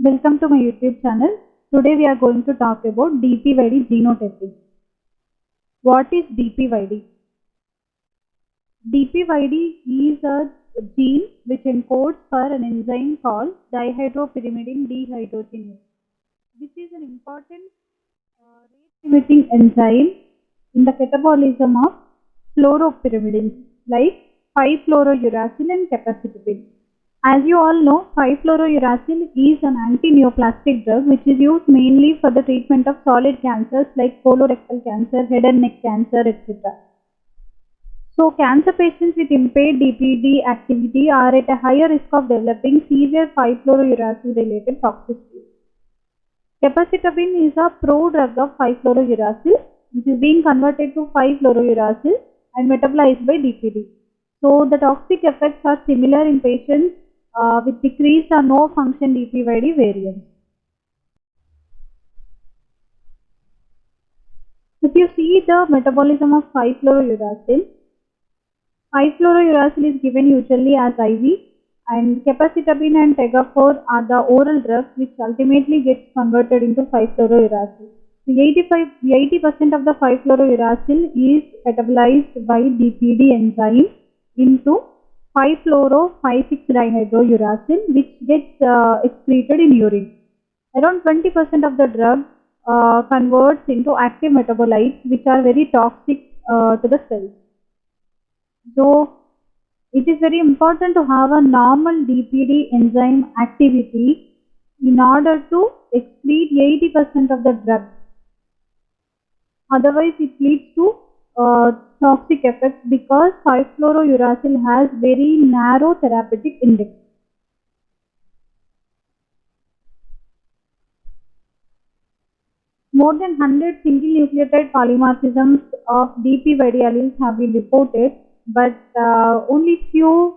Welcome to my YouTube channel. Today we are going to talk about DPYD genotyping. What is DPYD? DPYD is a gene which encodes for an enzyme called dihydropyrimidine dehydrogenase. This is an important rate-limiting enzyme in the catabolism of fluoropyrimidines like 5-fluorouracil and capecitabine. As you all know, 5-fluorouracil is an anti-neoplastic drug which is used mainly for the treatment of solid cancers like colorectal cancer, head and neck cancer, etc. So, cancer patients with impaired DPD activity are at a higher risk of developing severe 5-fluorouracil related toxicity. Capecitabine is a prodrug of 5-fluorouracil which is being converted to 5-fluorouracil and metabolized by DPD. So, the toxic effects are similar in patients with decreased or no function DPYD variants. If you see the metabolism of 5-fluorouracil, 5-fluorouracil is given usually as IV, and capecitabine and tegafor are the oral drugs which ultimately gets converted into 5-fluorouracil. So 80% of the 5-fluorouracil is metabolized by DPD enzyme into 5-fluoro-5,6-dihydrouracil which gets excreted in urine. Around 20% of the drug converts into active metabolites which are very toxic to the cells. So, it is very important to have a normal DPD enzyme activity in order to excrete 80% of the drug. Otherwise, it leads to toxic effects because 5-fluorouracil has very narrow therapeutic index. More than 100 single nucleotide polymorphisms of DPYD alleles have been reported, but only few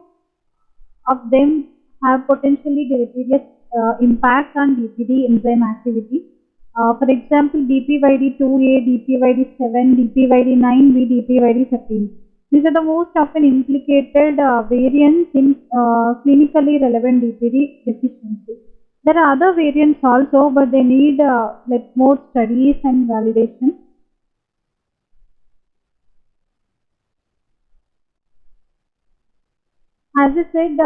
of them have potentially deleterious impact on DPD enzyme activity. For example, DPYD2A, DPYD7, DPYD9B, DPYD13. These are the most often implicated variants in clinically relevant DPD deficiency. There are other variants also, but they need more studies and validation. As I said,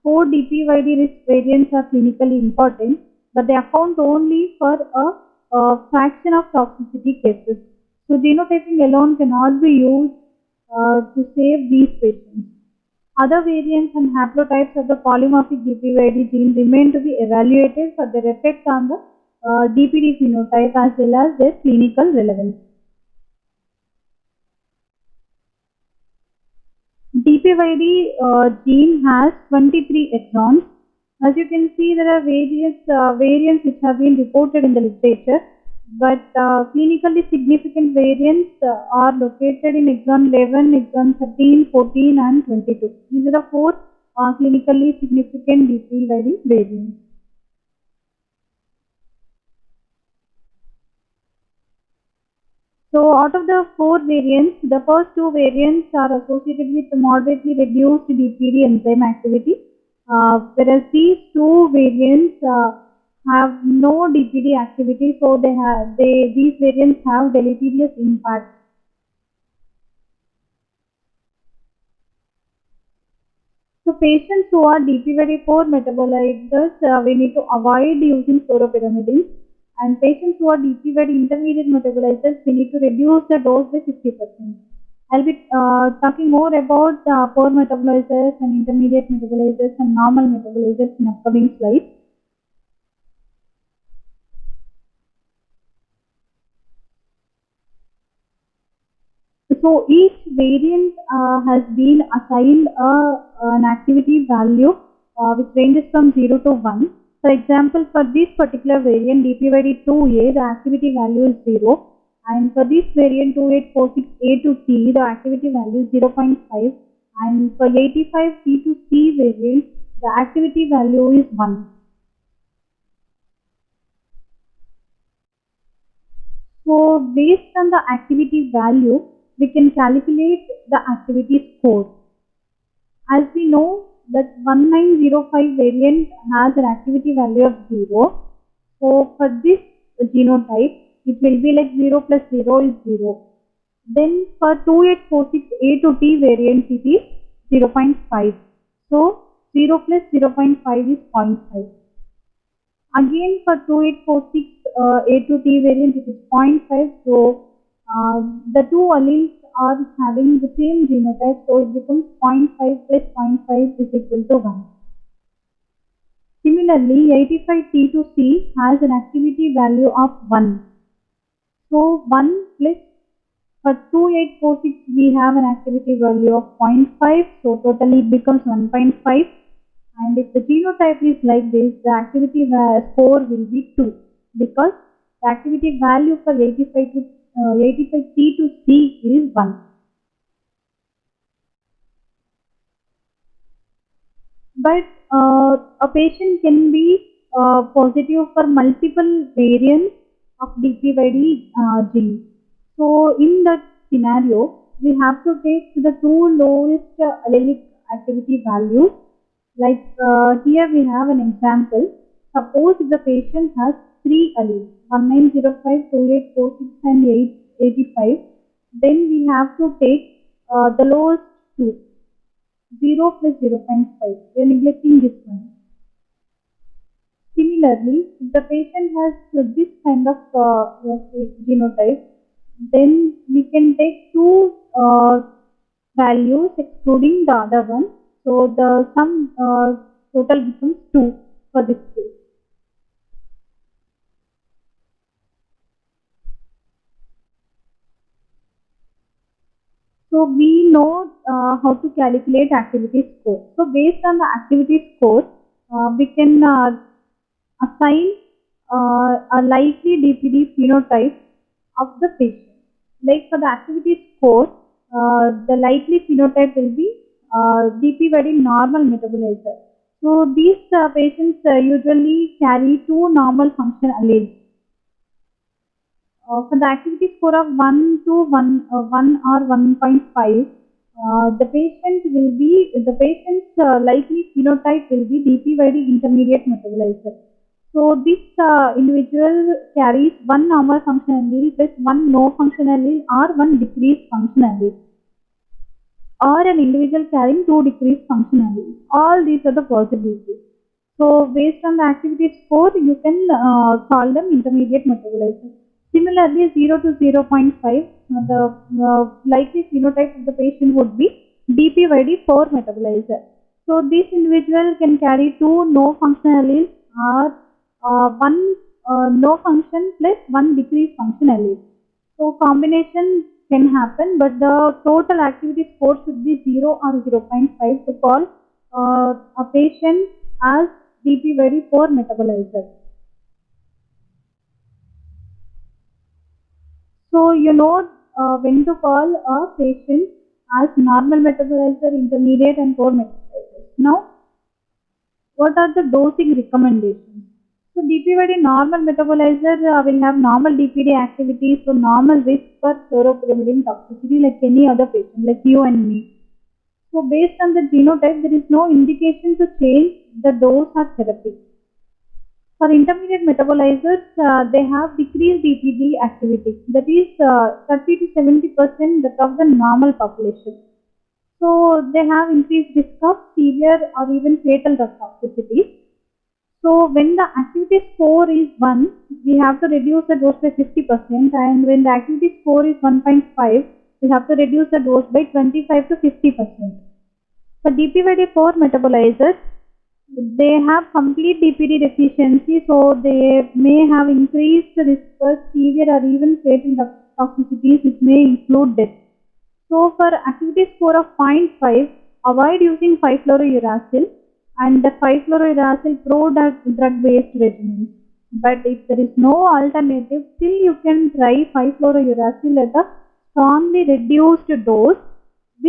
4 DPYD risk variants are clinically important, but they account only for a fraction of toxicity cases. So, genotyping alone cannot be used to save these patients. Other variants and haplotypes of the polymorphic DPYD gene remain to be evaluated for their effect on the DPD phenotype as well as their clinical relevance. DPYD gene has 23 exons. As you can see, there are various variants which have been reported in the literature, but clinically significant variants are located in exon 11, exon 13, 14 and 22. These are the 4 clinically significant DPYD variants. So, out of the 4 variants, the first 2 variants are associated with moderately reduced DPD enzyme activity, whereas these 2 variants have no DPD activity, so these variants have deleterious impact. So, patients who are DPYD4 metabolizers, we need to avoid using fluoropyrimidines. And patients who are DPYD intermediate metabolizers, we need to reduce the dose by 50%. I'll be talking more about poor metabolizers and intermediate metabolizers and normal metabolizers in upcoming slides. So each variant has been assigned an activity value which ranges from 0 to 1. For example, for this particular variant DPYD2A, the activity value is 0, and for this variant 2846A to T, the activity value is 0.5, and for 85T to C variant, the activity value is 1. So based on the activity value, we can calculate the activity score. As we know, that 1905 variant has an activity value of 0. So for this genotype, it will be like 0 plus 0 is 0. Then for 2846 A to T variant, it is 0.5. So 0 plus 0.5 is 0.5. Again for 2846 A to T variant, it is 0.5. So the two alleles are having the same genotype, so it becomes 0.5 plus 0.5 is equal to 1. Similarly, 85T to C has an activity value of 1. So 1 plus, for 2846 we have an activity value of 0.5, so totally it becomes 1.5. And if the genotype is like this, the activity score will be 2, because the activity value for 85T to C is 1. But a patient can be positive for multiple variants of DPYD gene. So in that scenario, we have to take the two lowest allelic activity values. Like here we have an example. Suppose the patient has 3 alleles, 1905, 2846 and 885. Then we have to take the lowest two. 0 plus 0.5. We are neglecting this one. Similarly, if the patient has this kind of genotype, then we can take two values excluding the other one. So the sum total becomes 2 for this case. So we know how to calculate activity score. So based on the activity score, we can assign a likely DPD phenotype of the patient. Like for the activity score, the likely phenotype will be DPYD normal metabolizer. So these patients usually carry two normal function alleles. For the activity score of 1 to 1 or 1.5, the patient's likely phenotype will be DPYD intermediate metabolizer. So this individual carries one normal function allele plus one no function allele or one decreased function allele, or an individual carrying two decreased function alleles. All these are the possibilities. So based on the activity score, you can call them intermediate metabolizer. Similarly, 0 to 0.5, the likely phenotype of the patient would be DPYD4 metabolizer. So this individual can carry two no function alleles or one no function plus one decreased function allele. So combination can happen, but the total activity score should be 0 or 0.5 to call a patient as DPYD4 metabolizer. So you know when to call a patient as normal metabolizer, intermediate and poor metabolizer. Now, what are the dosing recommendations? So DPYD normal metabolizer will have normal DPD activity, so normal risk for fluoropyrimidine toxicity like any other patient, like you and me. So based on the genotype, there is no indication to change the dose or therapy. For intermediate metabolizers, they have decreased DPD activity, that is 30 to 70% of the normal population. So they have increased risk of severe or even fatal drug toxicity. So when the activity score is 1, we have to reduce the dose by 50%, and when the activity score is 1.5, we have to reduce the dose by 25 to 50%. For DPYD4 metabolizers, they have complete DPD deficiency, so they may have increased risk for severe or even fatal toxicities, which may include death. So for activity score of 0.5, avoid using 5-fluorouracil and the 5-fluorouracil drug-based regimen. But if there is no alternative, still you can try 5-fluorouracil at a strongly reduced dose